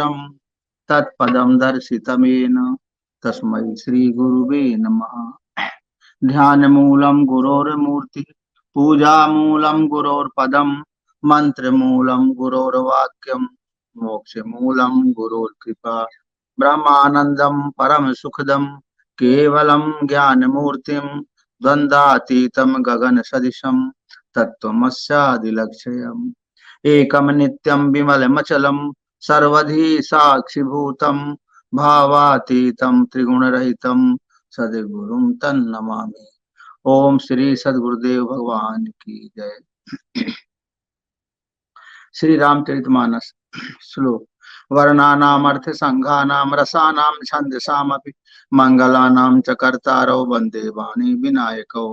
तत्पदं दर्शितमेन तस्मै श्रीगुरुवे नमः। ध्यानमूलं गुरोर्मूर्तिः पूजामूलं गुरोर्पदं मन्त्रमूलं गुरोर्वाक्यं मोक्षमूलं गुरोर्कृपा। ब्रह्मानन्दं परमसुखदं केवलं ज्ञानमूर्तिं द्वन्द्वातीतं गगनसदृशं तत्त्वमस्यादिलक्ष्यम् एकं नित्यं विमलमचलं सर्वधी साक्षिभूतं भावातीतं त्रिगुणरहितं सद्गुरुं तन्नमामि। ओम श्री सद्गुरुदेव भगवान की जय। श्री रामचरितमानस श्लोक। वर्णानाम अर्थ संघानाम रसानाम छंदसामपि मंगलानाम च कर्तारौ वंदे वाणी विनायकौ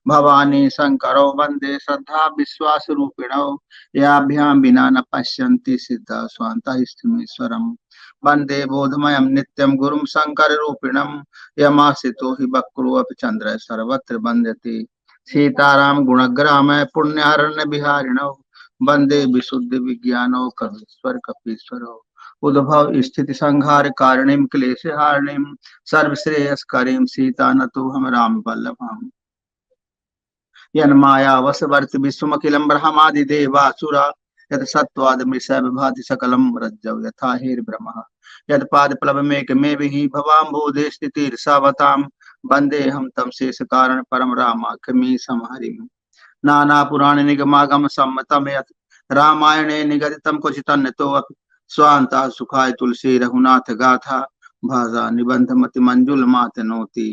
भवानी शंकरौ वंदे श्रद्धा विश्वास रूपिणौ याभ्यां विना न पश्यन्ति सिद्धा स्वान्ता स्थिमीश्वरम् वंदे बोधमयं नित्यं गुरुं शंकर रूपिणं यमासितो हि वक्रो अपि चंद्र सर्वत्र वंदते सीताराम गुणग्रामय पुण्यारण्य बिहारिणौ वंदे विशुद्ध विज्ञानो कवीश्वर कपीश्वरो उद्भव स्थिति संहार कारणीं क्लेश हारणीं सर्वश्रेयस्करीं सीता नतु हम राम वल्लभाम यन्माया वशवर्त विश्वमखिलं ब्रह्मादि देवासुरा यत् सत्त्वाद मृषा विभाति सकलं रज्जौ यथा हेर्ब्रह्मः यत्पादप्लवमेकमेवहि भवाम्भोधे स्थितिर्षावतां वन्देऽहं तं शेषकारण परं रामाख्यमीशं हरिम् नाना पुराण निगमागम सम्मतम यत् रामायणे निगदितं क्वचिदन्यतोऽपि स्वान्ता सुखाय तुलसी रघुनाथ गाथा भाषा निबंध मति मंजुल मात नोति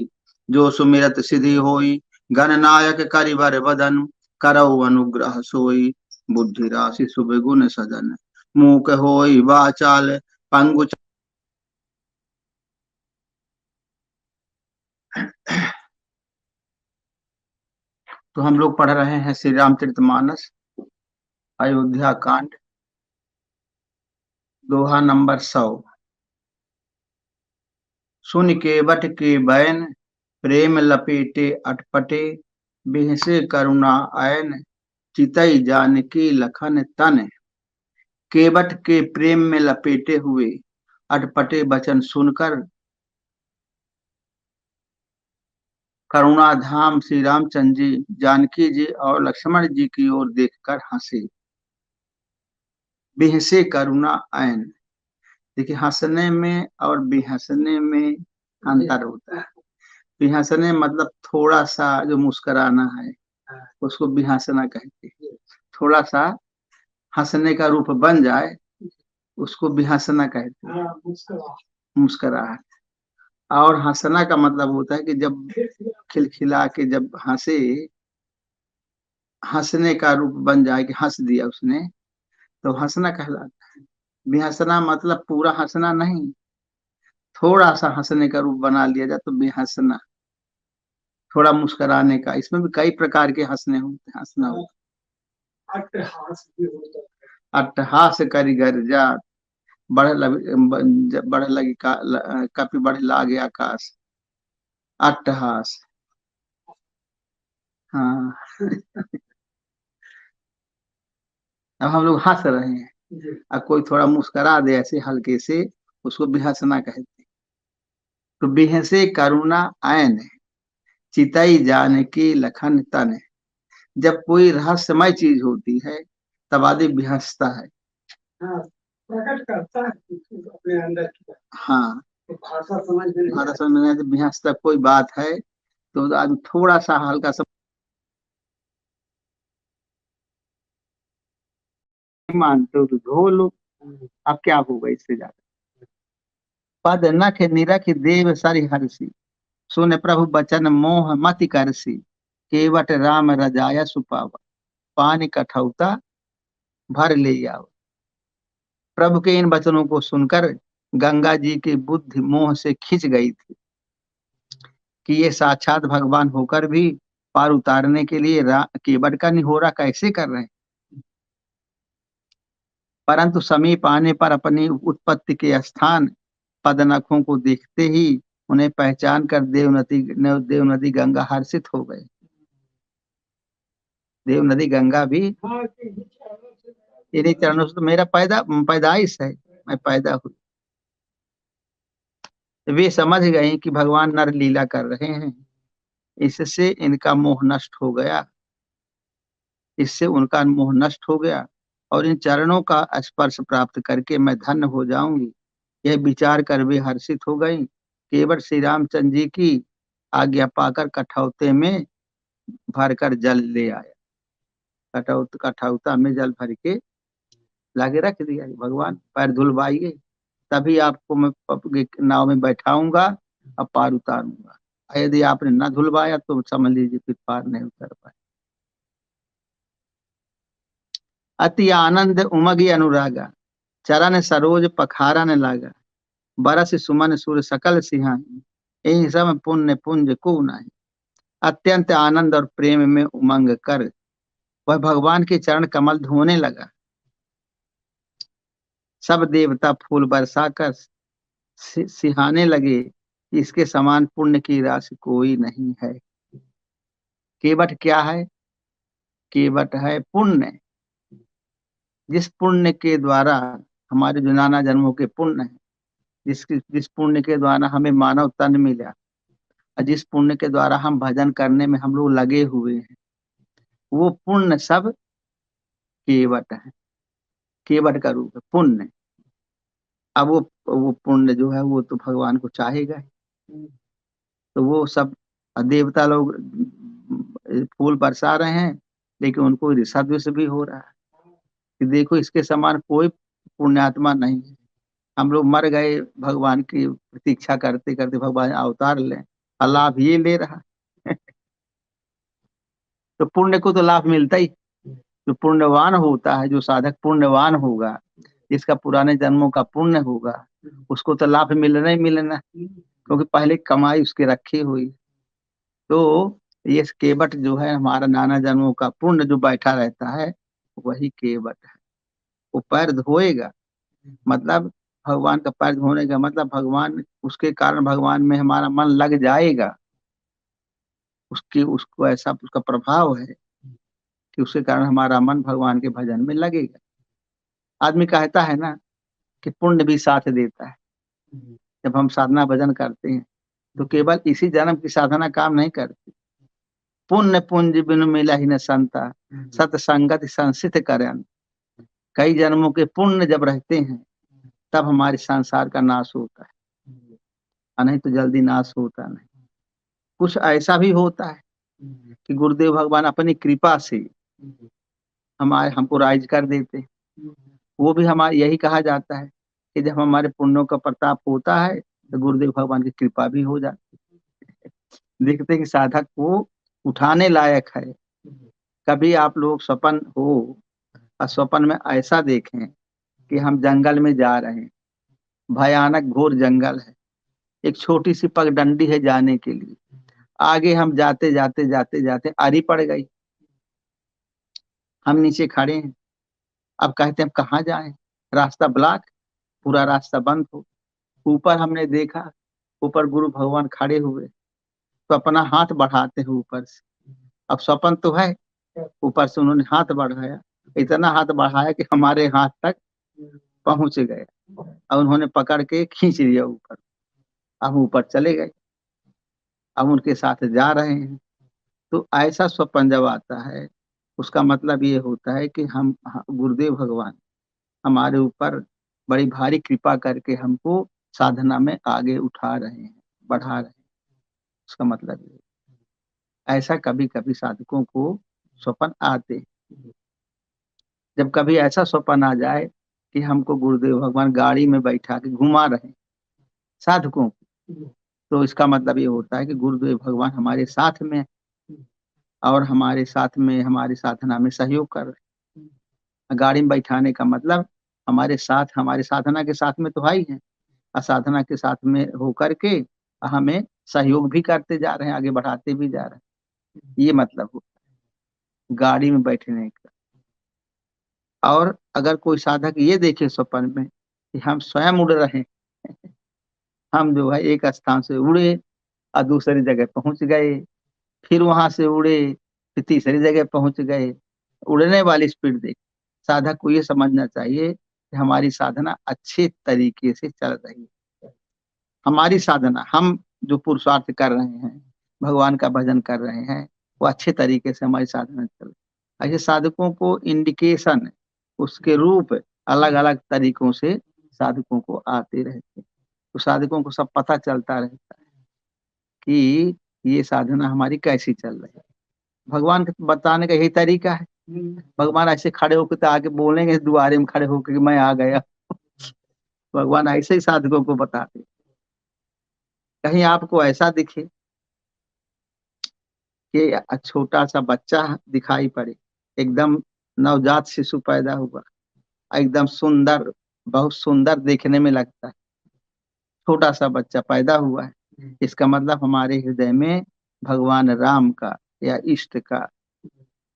जो सुमिरत सिद्धि होई गणनायक करिवर वदन करौ अनुग्रह सोई बुद्धि राशि शुभ गुण सदन मूक होई वाचाल पंगु। तो हम लोग पढ़ रहे हैं श्री रामचरितमानस अयोध्या कांड दोहा नंबर 100। सुन के बट के बैन प्रेम लपेटे अटपटे बिहसे करुणा आयन चितई जानकी लखन तन। केवट के प्रेम में लपेटे हुए अटपटे वचन सुनकर करुणाधाम श्री रामचंद्र जी जानकी जी और लक्ष्मण जी की ओर देखकर हंसे। बिहसे करुणा आयन, देखिए हंसने में और बिहसने में अंतर होता है। बिहसने मतलब थोड़ा सा जो मुस्कुराना है उसको बिहसना कहते हैं। थोड़ा सा हंसने का रूप बन जाए उसको बिहसना कहते हैं, मुस्कुराहट। और हंसना का मतलब होता है कि जब खिलखिला के जब हंसे, हंसने का रूप बन जाए कि हंस दिया उसने, तो हंसना कहलाता है। बिहसना मतलब पूरा हंसना नहीं, थोड़ा सा हंसने का रूप बना लिया जाए तो बेहसना, थोड़ा मुस्कुराने का। इसमें भी कई प्रकार के हंसने होते हैं, हंसना होता है। अट्टहास करी गर्जा बढ़ लगी कपि बढ़ लागे आकाश। अट्टहास, हाँ। अब हम लोग हंस रहे हैं, अब कोई थोड़ा मुस्कुरा दे ऐसे हल्के से, उसको बेहसना कहते हैं। तो बेहसे करुणा आयन चितई जानकी लखन तन। जब कोई रहस्यमय चीज होती है तब आदमी बेहसता है। हाँ, प्रकट करता है अपने अंदर की। हाँ, तो भाषा समझ में नहीं बेहसता कोई बात है तो आदमी थोड़ा सा हल्का सा मानते हो तो धो लो, अब क्या होगा इससे ज्यादा। पद नख निरख देव सरि हर्षि सुन प्रभु बचन मोह मति करसी। केवट राम रजाया सुपावा पानी कठौता भर ले आओ। प्रभु के इन वचनों को सुनकर गंगा जी की बुद्धि मोह से खिंच गई थी कि ये साक्षात भगवान होकर भी पार उतारने के लिए केवट का निहोरा कैसे कर रहे हैं। परंतु समीप आने पर अपनी उत्पत्ति के स्थान पदनखों को देखते ही उन्हें पहचान कर देव नदी गंगा हर्षित हो गए। देव नदी गंगा भी इन्हीं चरणों से तो मेरा पैदाइश है, मैं पैदा हुई। वे समझ गए कि भगवान नर लीला कर रहे हैं, इससे इनका मोह नष्ट हो गया, इससे उनका मोह नष्ट हो गया और इन चरणों का स्पर्श प्राप्त करके मैं धन्य हो जाऊंगी। यह विचार कर वे हर्षित हो गई। केवल श्री रामचंद्र जी की आज्ञा पाकर कठौते में भरकर जल ले आया। कठौता में जल भर के लाके रख दिया, भगवान पैर धुलवाइए, तभी आपको मैं नाव में बैठाऊंगा और पार उतारूंगा। यदि आपने न धुलवाया तो समझ लीजिए फिर पार नहीं उतर पाए। अति आनंद उमगी अनुरागा, चरण सरोज पखारा ने लागा, बरस सुमन सुर सकल सिहानी, यही सब पुण्य पुंज को नहीं। अत्यंत आनंद और प्रेम में उमंग कर वह भगवान के चरण कमल धोने लगा। सब देवता फूल बरसाकर सिहाने लगे कि इसके समान पुण्य की राशि कोई नहीं है। केवट क्या है? केवट है पुण्य। जिस पुण्य के द्वारा हमारे जो नाना जन्मों के पुण्य है, जिस पुण्य के द्वारा हमें मानव तन मिला और जिस पुण्य के द्वारा हम भजन करने में हम लोग लगे हुए हैं, वो पुण्य सब केवट है। केवट का रूप है पुण्य। अब वो पुण्य जो है वो तो भगवान को चाहेगा ही। तो वो सब देवता लोग फूल बरसा रहे हैं, लेकिन उनको ऋषा द्वेष भी हो रहा है कि देखो इसके समान कोई पुण्यात्मा नहीं है। हम लोग मर गए भगवान की प्रतीक्षा करते करते, भगवान अवतार लें और लाभ ये ले रहा है। तो पुण्य को तो लाभ मिलता ही। जो पुण्यवान होता है, जो साधक पुण्यवान होगा, जिसका पुराने जन्मों का पुण्य होगा, उसको तो लाभ मिलना ही मिलना, क्योंकि पहले कमाई उसके रखी हुई। तो ये केवट जो है हमारा नाना जन्मों का पुण्य जो बैठा रहता है, वही केवट है। वो पैर धोएगा, मतलब भगवान का पैर धोने का मतलब भगवान, उसके कारण भगवान में हमारा मन लग जाएगा। उसकी उसको ऐसा उसका प्रभाव है कि उसके कारण हमारा मन भगवान के भजन में लगेगा। आदमी कहता है ना कि पुण्य भी साथ देता है। जब हम साधना भजन करते हैं तो केवल इसी जन्म की साधना काम नहीं करती। पुण्य पुंज बिनु मिला ही न संता, सत्संगत संसित करें। कई जन्मों के पुण्य जब रहते हैं तब हमारे संसार का नाश होता है, और नहीं तो जल्दी नाश होता नहीं। कुछ ऐसा भी होता है कि गुरुदेव भगवान अपनी कृपा से हमारे हमको राइज कर देते हैं। वो भी हमारे यही कहा जाता है कि जब हमारे पुण्यों का प्रताप होता है तो गुरुदेव भगवान की कृपा भी हो जाती है। देखते हैं कि साधक को उठाने लायक है। कभी आप लोग स्वप्न हो और स्वप्न में ऐसा देखें कि हम जंगल में जा रहे हैं, भयानक घोर जंगल है, एक छोटी सी पगडंडी है जाने के लिए, आगे हम जाते जाते जाते जाते अरी पड़ गई, हम नीचे खड़े हैं। अब कहते हैं हम कहाँ जाएं, रास्ता ब्लॉक, पूरा रास्ता बंद हो। ऊपर हमने देखा, ऊपर गुरु भगवान खड़े हुए, तो अपना हाथ बढ़ाते हैं ऊपर से। अब स्वप्न तो है, ऊपर से उन्होंने हाथ बढ़ाया, इतना हाथ बढ़ाया कि हमारे हाथ तक पहुंच गए और उन्होंने पकड़ के खींच लिया ऊपर। अब ऊपर चले गए, अब उनके साथ जा रहे हैं। तो ऐसा स्वप्न जब आता है, उसका मतलब ये होता है कि हम गुरुदेव भगवान हमारे ऊपर बड़ी भारी कृपा करके हमको साधना में आगे उठा रहे हैं, बढ़ा रहे हैं। उसका मतलब ये, ऐसा कभी कभी साधकों को स्वप्न आते। जब कभी ऐसा स्वप्न आ जाए कि हमको गुरुदेव भगवान गाड़ी में बैठा के घुमा रहे हैं साधकों को, तो इसका मतलब ये होता है कि गुरुदेव भगवान हमारे साथ में और हमारे साथ में हमारी साधना में सहयोग कर रहे हैं। गाड़ी में बैठाने का मतलब हमारे साथ, हमारी साधना के साथ में तो है ही है, और साधना के साथ में होकर के हमें सहयोग भी करते जा रहे हैं, आगे बढ़ाते भी जा रहे हैं। ये मतलब होता है गाड़ी में बैठने का। और अगर कोई साधक ये देखे स्वप्न में कि हम स्वयं उड़ रहे हैं, हम जो है एक स्थान से उड़े और दूसरी जगह पहुंच गए, फिर वहां से उड़े, फिर तीसरी जगह पहुंच गए, उड़ने वाली स्पीड देख, साधक को ये समझना चाहिए कि हमारी साधना अच्छे तरीके से चल रही है। हमारी साधना, हम जो पुरुषार्थ कर रहे हैं, भगवान का भजन कर रहे हैं, वो अच्छे तरीके से हमारी साधना चल। ऐसे साधकों को इंडिकेशन, उसके रूप अलग अलग तरीकों से साधकों को आते रहते हैं। तो साधकों को सब पता चलता रहता है कि ये साधना हमारी कैसी चल रही है। भगवान के बताने का यही तरीका है। भगवान ऐसे खड़े होकर तो आगे बोलेंगे दुआरे में खड़े होकर कि मैं आ गया। भगवान ऐसे ही साधकों को बताते। कहीं आपको ऐसा दिखे कि छोटा सा बच्चा दिखाई पड़े, एकदम नवजात शिशु पैदा हुआ, एकदम सुंदर, बहुत सुंदर देखने में लगता है, छोटा सा बच्चा पैदा हुआ है, इसका मतलब हमारे हृदय में भगवान राम का या इष्ट का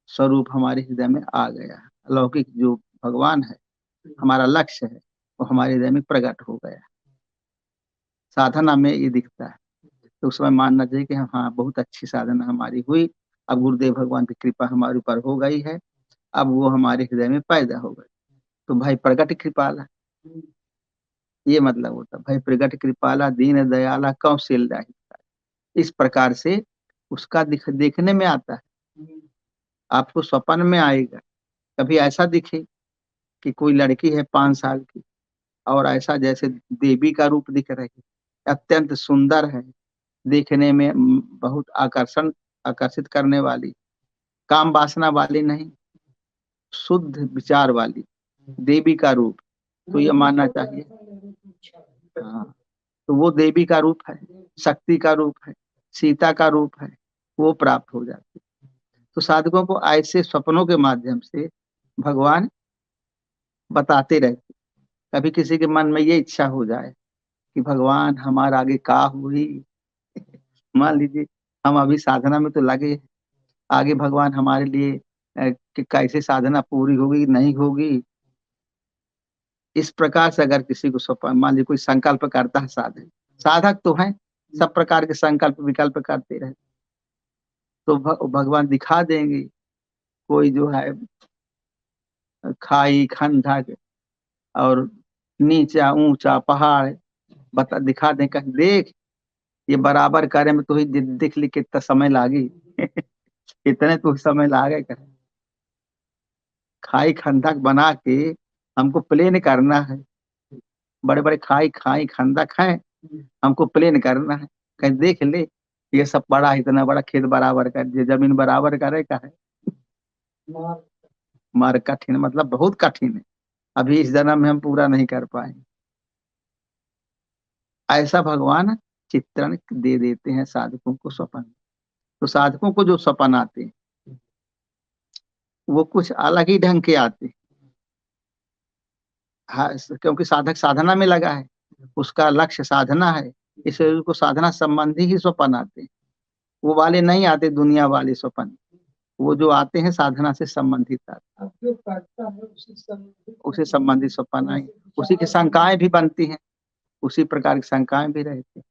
स्वरूप हमारे हृदय में आ गया है। अलौकिक जो भगवान है, हमारा लक्ष्य है, वो हमारे हृदय में प्रकट हो गया। साधना में ये दिखता है। तो उस समय मानना चाहिए कि हाँ, बहुत अच्छी साधना हमारी हुई, अब गुरुदेव भगवान की कृपा हमारे ऊपर हो गई है, अब वो हमारे हृदय में पैदा हो गई। तो भाई प्रगट कृपाला, ये मतलब होता भाई प्रगट कृपाला दीन दयाला कौशल रहिता। इस प्रकार से उसका देखने में आता है। आपको स्वप्न में आएगा, कभी ऐसा दिखे कि कोई लड़की है 5 साल की और ऐसा जैसे देवी का रूप दिख रही है, अत्यंत सुंदर है, देखने में बहुत आकर्षित करने वाली, काम वासना वाली नहीं, शुद्ध विचार वाली देवी का रूप, तो ये मानना चाहिए हाँ, तो वो देवी का रूप है, शक्ति का रूप है, सीता का रूप है, वो प्राप्त हो जाती है। तो साधकों को ऐसे सपनों के माध्यम से भगवान बताते रहते। कभी किसी के मन में ये इच्छा हो जाए कि भगवान हमारा आगे का हुई, मान लीजिए हम अभी साधना में तो लगे, आगे भगवान हमारे लिए कि कैसे साधना पूरी होगी नहीं होगी, इस प्रकार से अगर किसी को स्वप्न, मान लीजिए कोई संकल्प करता है, साधक साधक तो है, सब प्रकार के संकल्प विकल्प करते रहे, तो भगवान दिखा देंगे। कोई जो है खाई खंडक और नीचा ऊंचा पहाड़ बता दिखा दें, कहीं देख ये बराबर करे में तो ही देख ली कितना समय लागी। इतने तो समय लागे कर, खाई खंडक बना के हमको प्लेन करना है, बड़े बड़े खाई खाई खंडक है, हमको प्लेन करना है, कहीं देख ले ये सब बड़ा, इतना बड़ा खेत बराबर कर, ये जमीन बराबर करे का है। मार कठिन मतलब बहुत कठिन है, अभी इस जन्म में हम पूरा नहीं कर पाएंगे। ऐसा भगवान चित्रण दे देते हैं साधकों को स्वप्न। तो साधकों को जो स्वप्न आते हैं वो कुछ अलग ही ढंग के आते हैं। हाँ, क्योंकि साधक साधना में लगा है, उसका लक्ष्य साधना है, इसलिए उसको साधना संबंधी ही स्वप्न आते हैं। वो वाले नहीं आते दुनिया वाले स्वप्न, वो जो आते हैं साधना से संबंधित आते हैं। जो करता है उसे संबंधित स्वप्न आए, उसी की शंकाएं भी बनती हैं, उसी प्रकार की शंकाएं भी रहती हैं।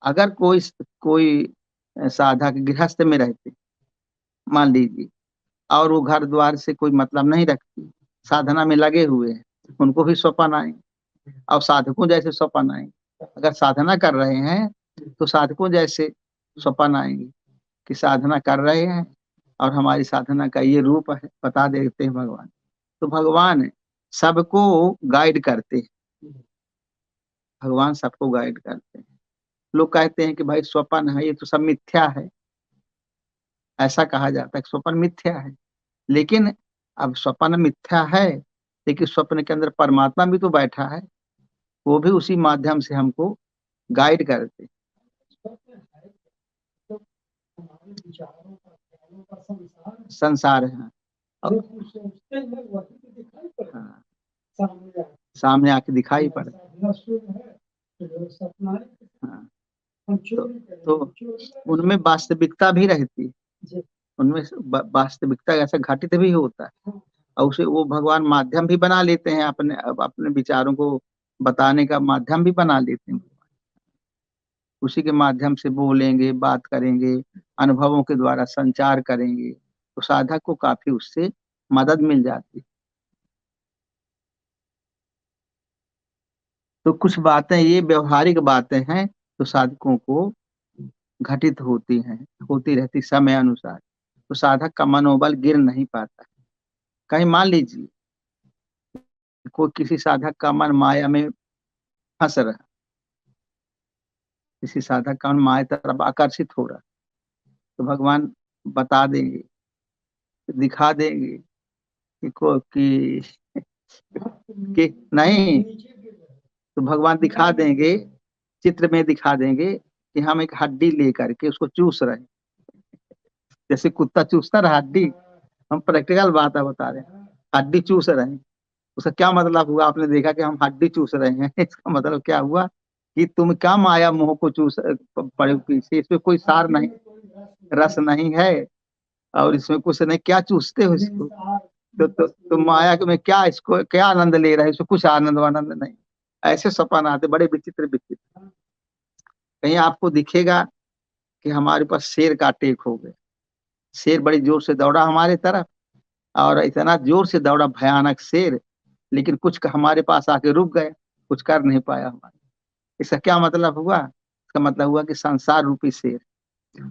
अगर कोई कोई साधक गृहस्थ में रहते, मान लीजिए, और वो घर द्वार से कोई मतलब नहीं रखती, साधना में लगे हुए हैं, उनको भी स्वप्न आएंगे और साधकों जैसे स्वप्न आएंगे। अगर साधना कर रहे हैं तो साधकों जैसे स्वप्न आएंगे कि साधना कर रहे हैं और हमारी साधना का ये रूप है, बता देते हैं भगवान। तो भगवान सबको गाइड करते हैं, भगवान सबको गाइड करते हैं। लोग कहते हैं कि भाई स्वप्न है, ये तो सब मिथ्या है, ऐसा कहा जाता है कि स्वप्न मिथ्या है। लेकिन अब स्वप्न मिथ्या है, लेकिन स्वप्न के अंदर परमात्मा भी तो बैठा है, वो भी उसी माध्यम से हमको गाइड करते। संसार है और हाँ, सामने आके दिखाई पड़ता। हाँ, तो उनमें वास्तविकता भी रहती है, उनमें वास्तविकता ऐसा घटित भी होता है, और उसे वो भगवान माध्यम भी बना लेते हैं, अपने अपने विचारों को बताने का माध्यम भी बना लेते हैं। उसी के माध्यम से बोलेंगे, बात करेंगे, अनुभवों के द्वारा संचार करेंगे, तो साधक को काफी उससे मदद मिल जाती है। तो कुछ बातें ये व्यवहारिक बातें हैं तो साधकों को घटित होती हैं, होती रहती समय अनुसार। तो साधक का मनोबल गिर नहीं पाता। कहीं मान लीजिए कोई किसी साधक का मन माया में फंस रहा, किसी साधक का मन माया तरफ आकर्षित हो रहा, तो भगवान बता देंगे, दिखा देंगे कि नहीं, तो भगवान दिखा देंगे, चित्र में दिखा देंगे कि हम एक हड्डी लेकर के उसको चूस रहे हैं, जैसे कुत्ता चूसता रहा हड्डी। हम प्रैक्टिकल बात है बता रहे हैं, हड्डी चूस रहे हैं। उसका क्या मतलब हुआ? आपने देखा कि हम हड्डी चूस रहे हैं इसका मतलब क्या हुआ कि तुम क्या माया मोह को चूस पड़े हो पीछे, इसमें कोई सार नहीं, रस नहीं है, और इसमें कुछ नहीं, क्या चूसते हो इसको? तो माया में क्या, इसको क्या आनंद ले रहे हैं? इसमें कुछ आनंद आनंद नहीं। ऐसे सपन आते बड़े विचित्र विचित्र। कहीं आपको दिखेगा कि हमारे पास शेर का अटैक हो गया, शेर बड़ी जोर से दौड़ा हमारे तरफ, और इतना जोर से दौड़ा भयानक शेर, लेकिन कुछ हमारे पास आके रुक गया, कुछ कर नहीं पाया हमारे। इसका क्या मतलब हुआ? इसका मतलब हुआ कि संसार रूपी शेर,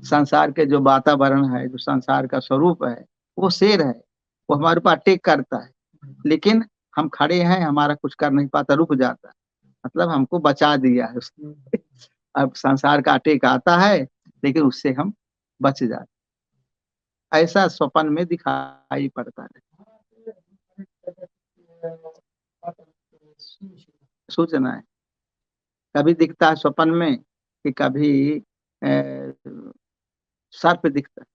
संसार के जो वातावरण है, जो संसार का स्वरूप है, वो शेर है, वो हमारे ऊपर अटैक करता है, लेकिन हम खड़े हैं, हमारा कुछ कर नहीं पाता, रुक जाता है, मतलब हमको बचा दिया है उसने अब संसार का अटैक आता है, लेकिन उससे हम बच जाते। ऐसा स्वप्न में दिखाई पड़ता है। सूचना है, कभी दिखता है स्वप्न में कि कभी सर्प दिखता है,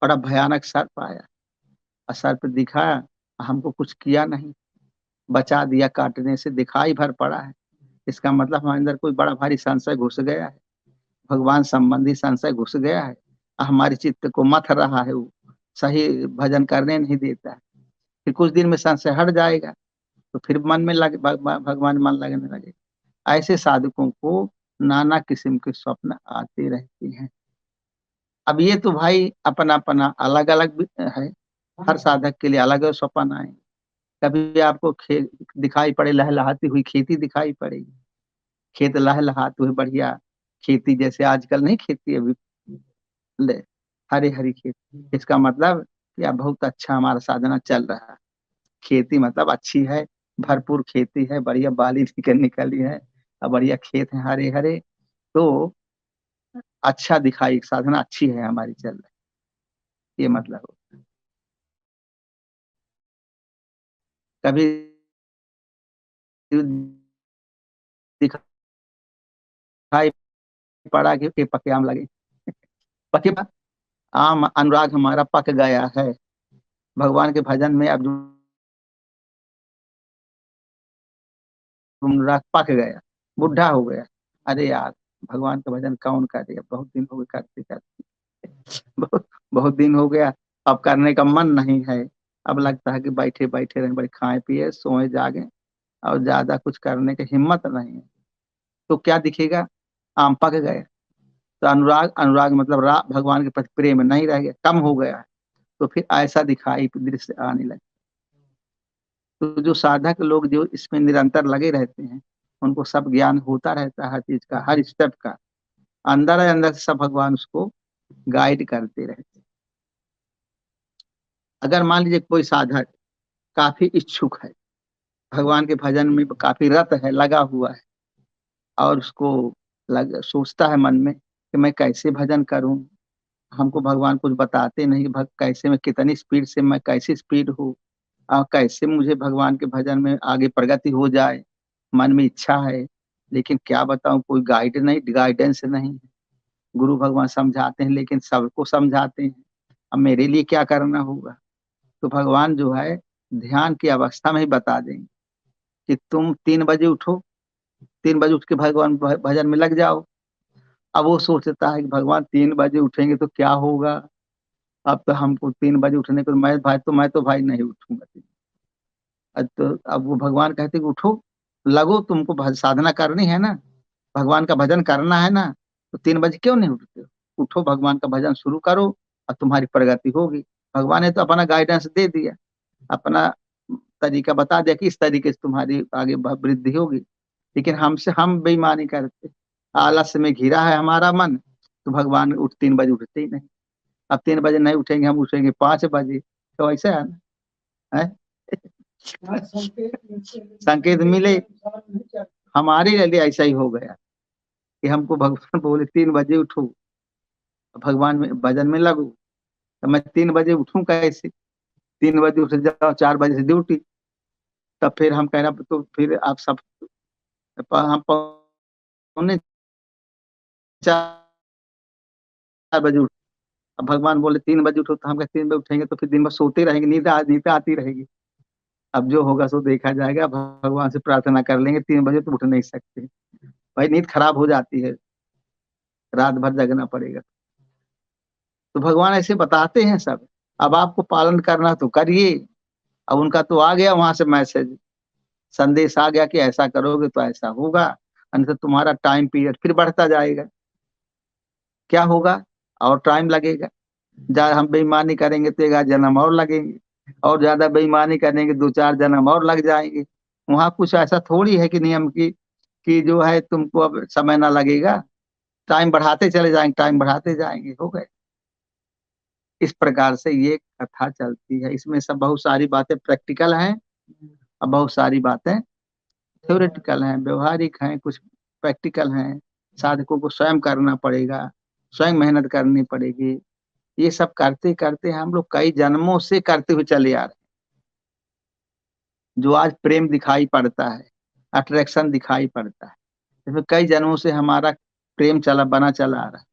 बड़ा भयानक सर्प आया, और सर्प दिखा, हमको कुछ किया नहीं, बचा दिया, काटने से दिखाई भर पड़ा है। इसका मतलब हमारे अंदर कोई बड़ा भारी संशय घुस गया है, भगवान संबंधी संशय घुस गया है, हमारे चित्त को मथ रहा है, वो सही भजन करने नहीं देता है। फिर कुछ दिन में संशय हट जाएगा, तो फिर मन में लगे, भगवान मन लगने लगे। ऐसे साधकों को नाना किस्म के स्वप्न आते रहते हैं। अब ये तो भाई अपना अपना अलग अलग है, हर साधक के लिए अलग अलग स्वप्न आए। कभी आपको दिखाई पड़े लहलहाती हुई खेती दिखाई पड़ेगी, खेत लहलहाते हुए बढ़िया खेती, जैसे आजकल नहीं खेती अभी, ले हरी हरी खेती, इसका मतलब कि अब बहुत अच्छा हमारा साधना चल रहा है। खेती मतलब अच्छी है, भरपूर खेती है, बढ़िया बाली निकल निकली है, और बढ़िया खेत है हरे हरे, तो अच्छा दिखाई, साधना अच्छी है हमारी चल रही, ये मतलब। कभी दिखाई पड़ा कि पके आम लगे, पके आम अनुराग हमारा पक गया है, भगवान के भजन में अब अनुराग पक गया, बुढ़ा हो गया, अरे यार भगवान का भजन कौन करे, बहुत दिन हो गए करते करते, बहुत दिन हो गया, अब करने का मन नहीं है, अब लगता है कि बैठे बैठे रहे, बड़े खाए पिए सोए जागे, और ज्यादा कुछ करने की हिम्मत नहीं है। तो क्या दिखेगा? आम पक गए, तो अनुराग, अनुराग मतलब भगवान के प्रति प्रेम नहीं रह गया, कम हो गया है, तो फिर ऐसा दिखाई दृश्य आने लगे। तो जो साधक लोग जो इसमें निरंतर लगे रहते हैं, उनको सब ज्ञान होता रहता है, हर चीज का, हर स्टेप का, अंदर है अंदर से सब भगवान उसको गाइड करते रहते हैं। अगर मान लीजिए कोई साधक काफी इच्छुक है, भगवान के भजन में काफी रत है, लगा हुआ है, और उसको सोचता है मन में कि मैं कैसे भजन करूं, हमको भगवान कुछ बताते नहीं, कैसे मैं, कितनी स्पीड से मैं, कैसी स्पीड हो, और कैसे मुझे भगवान के भजन में आगे प्रगति हो जाए, मन में इच्छा है, लेकिन क्या बताऊं, कोई गाइड नहीं, गाइडेंस नहीं। गुरु भगवान समझाते हैं, लेकिन सबको समझाते हैं, अब मेरे लिए क्या करना होगा? तो भगवान जो है ध्यान की अवस्था में ही बता देंगे कि तुम 3 बजे उठो, 3 बजे उठ के भगवान भजन में लग जाओ। अब वो सोचता है कि भगवान 3 बजे उठेंगे तो क्या होगा, अब तो हमको 3 बजे उठने को, मैं तो भाई नहीं उठूंगा। तो अब वो भगवान कहते कि उठो, लगो, तुमको साधना करनी है ना, भगवान का भजन करना है ना, तो 3 बजे क्यों नहीं उठते हो? उठो, भगवान का भजन शुरू करो, और तुम्हारी प्रगति होगी। भगवान ने तो अपना गाइडेंस दे दिया, अपना तरीका बता दिया कि इस तरीके से तुम्हारी आगे वृद्धि होगी। लेकिन हमसे हम बेईमानी करते, आलस में घिरा है हमारा मन, तो भगवान 3 बजे उठते ही नहीं। अब 3 बजे नहीं उठेंगे, हम उठेंगे 5 बजे, तो ऐसे है ना। है संकेत मिले, हमारे लिए ऐसा ही हो गया कि हमको भगवान बोले 3 बजे उठो, भगवान में भजन में लगो। तो मैं 3 बजे उठूं कैसे? 3 बजे उठ जाओ, 4 बजे से ड्यूटी। तब फिर हम कह रहे तो फिर आप सब, हम 3:45 बजे उठ, अब भगवान बोले 3 बजे उठो, तो हम कहे 3 बजे उठेंगे तो फिर दिन भर सोते रहेंगे, नींद आती रहेगी। अब जो होगा सो देखा जाएगा, भगवान से प्रार्थना कर लेंगे, 3 बजे तो उठ नहीं सकते। भाई नींद खराब हो जाती है, रात भर जगना पड़ेगा। तो भगवान ऐसे बताते हैं सब। अब आपको पालन करना तो करिए। अब उनका तो आ गया वहां से मैसेज, संदेश आ गया कि ऐसा करोगे तो ऐसा होगा, अन्यथा तुम्हारा टाइम पीरियड फिर बढ़ता जाएगा। क्या होगा? और टाइम लगेगा। ज्यादा हम बेईमानी करेंगे तो 1 जन्म और लगेंगे, और ज्यादा बेईमानी करेंगे 2-4 जन्म और लग जाएंगे। वहां कुछ ऐसा थोड़ी है कि नियम की कि जो है तुमको अब समय ना लगेगा, टाइम बढ़ाते चले जाएंगे, टाइम बढ़ाते जाएंगे, हो गए। इस प्रकार से ये कथा चलती है। इसमें सब बहुत सारी बातें प्रैक्टिकल हैं, और बहुत सारी बातें थ्योरेटिकल हैं, व्यवहारिक हैं, कुछ प्रैक्टिकल हैं। साधकों को स्वयं करना पड़ेगा, स्वयं मेहनत करनी पड़ेगी। ये सब करते करते हम लोग कई जन्मों से करते हुए चले आ रहे हैं। जो आज प्रेम दिखाई पड़ता है, अट्रैक्शन दिखाई पड़ता है, इसमें कई जन्मों से हमारा प्रेम चला बना चला आ रहा है।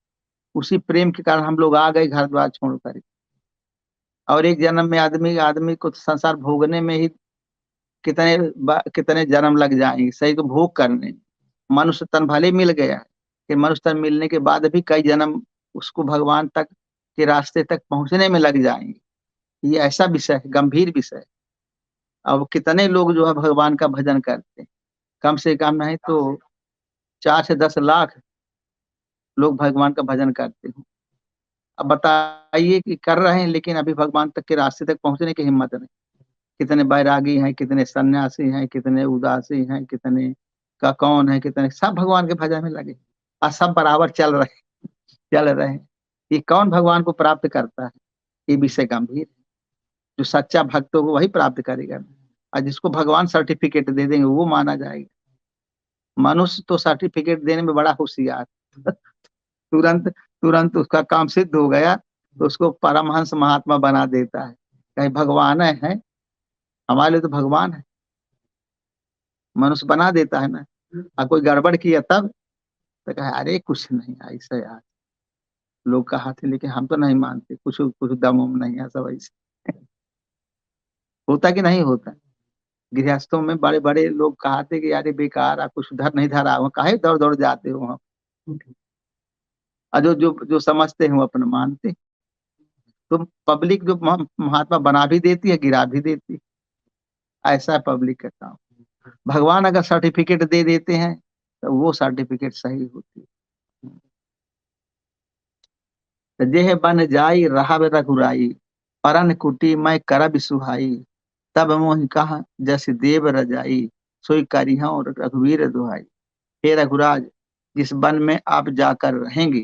उसी प्रेम के कारण हम लोग आ गए घर द्वार छोड़कर। और एक जन्म में आदमी आदमी को संसार भोगने में ही कितने जन्म लग जाएंगे, सही तो भोग करने। मनुष्य तन भले मिल गया है, कि मनुष्य तन मिलने के बाद भी कई जन्म उसको भगवान तक के रास्ते तक पहुंचने में लग जाएंगे। ये ऐसा विषय है, गंभीर विषय है। अब कितने लोग जो है भगवान का भजन करते हैं, कम से कम नहीं तो 4 से 10 लाख लोग भगवान का भजन करते हैं। अब बताइए कि कर रहे हैं, लेकिन अभी भगवान तक के रास्ते तक पहुंचने की हिम्मत नहीं। कितने बैरागी हैं, कितने सन्यासी हैं, कितने उदासी हैं, कितने का कौन है, कितने सब भगवान के भजन में लगे, और सब बराबर चल रहे हैं। ये कौन भगवान को प्राप्त करता है? ये विषय गंभीर है। जो सच्चा भक्त होगा वही प्राप्त करेगा, और जिसको भगवान सर्टिफिकेट दे देंगे वो माना जाएगा। मनुष्य तो सर्टिफिकेट देने में बड़ा होशियार, तुरंत तुरंत उसका काम सिद्ध हो गया तो उसको परमहंस महात्मा बना देता है, कहीं भगवान है। हमारे लिए तो भगवान है, मनुष्य बना देता है ना। और कोई गड़बड़ किया तब तो कहे अरे कुछ नहीं ऐसा यार, लोग कहा थे, लेकिन हम तो नहीं मानते, कुछ कुछ दम उम नहीं है, सब ऐसे होता कि नहीं होता। गृहस्थों में बड़े बड़े लोग कहते कि यार बेकार, आप कुछ उधर नहीं धरा हो, काहे दौड़ दौड़ जाते हो वहां। और जो जो जो समझते हैं वो अपना मानते। तो पब्लिक जो महात्मा बना भी देती है, गिरा भी देती है। ऐसा है पब्लिक का काम। भगवान अगर सर्टिफिकेट दे देते हैं तो वो सर्टिफिकेट सही होती है। तो जेह बन जाई रहा रघुराई, परन कुटी मैं करब सुहाई, तब मोहि कहा जस देव रजाई, सोई करिहँ रघुवीर दुहाई। हे रघुराज, जिस वन में आप जाकर रहेंगे